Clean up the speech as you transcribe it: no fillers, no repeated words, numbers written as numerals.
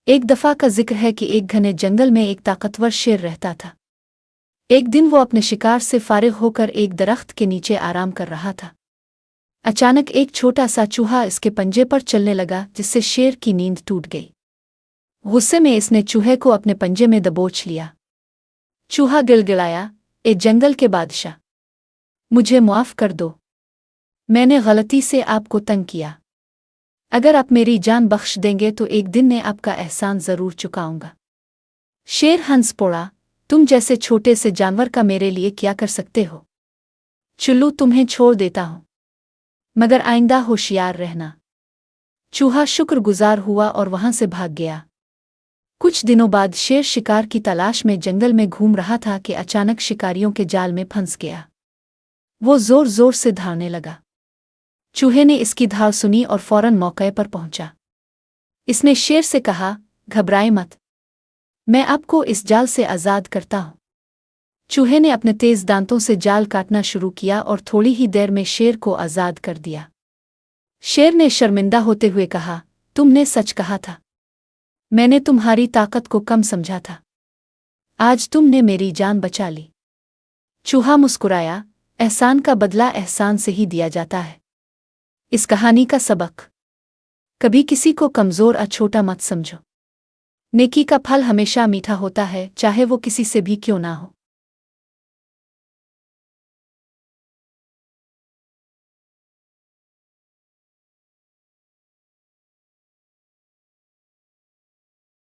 ایک دفعہ کا ذکر ہے کہ ایک گھنے جنگل میں ایک طاقتور شیر رہتا تھا۔ ایک دن وہ اپنے شکار سے فارغ ہو کر ایک درخت کے نیچے آرام کر رہا تھا۔ اچانک ایک چھوٹا سا چوہا اس کے پنجے پر چلنے لگا، جس سے شیر کی نیند ٹوٹ گئی۔ غصے میں اس نے چوہے کو اپنے پنجے میں دبوچ لیا۔ چوہا گڑگڑایا، اے جنگل کے بادشاہ، مجھے معاف کر دو، میں نے غلطی سے آپ کو تنگ کیا۔ اگر آپ میری جان بخش دیں گے تو ایک دن میں آپ کا احسان ضرور چکاؤں گا۔ شیر ہنس پڑا، تم جیسے چھوٹے سے جانور کا میرے لیے کیا کر سکتے ہو؟ چلو تمہیں چھوڑ دیتا ہوں، مگر آئندہ ہوشیار رہنا۔ چوہا شکر گزار ہوا اور وہاں سے بھاگ گیا۔ کچھ دنوں بعد شیر شکار کی تلاش میں جنگل میں گھوم رہا تھا کہ اچانک شکاریوں کے جال میں پھنس گیا۔ وہ زور زور سے دھاڑنے لگا۔ چوہے نے اس کی دھاڑ سنی اور فوراً موقع پر پہنچا۔ اس نے شیر سے کہا، گھبرائے مت، میں آپ کو اس جال سے آزاد کرتا ہوں۔ چوہے نے اپنے تیز دانتوں سے جال کاٹنا شروع کیا اور تھوڑی ہی دیر میں شیر کو آزاد کر دیا۔ شیر نے شرمندہ ہوتے ہوئے کہا، تم نے سچ کہا تھا، میں نے تمہاری طاقت کو کم سمجھا تھا، آج تم نے میری جان بچا لی۔ چوہا مسکرایا، احسان کا بدلہ احسان سے ہی دیا جاتا ہے۔ اس کہانی کا سبق: کبھی کسی کو کمزور اور چھوٹا مت سمجھو۔ نیکی کا پھل ہمیشہ میٹھا ہوتا ہے، چاہے وہ کسی سے بھی کیوں نہ ہو۔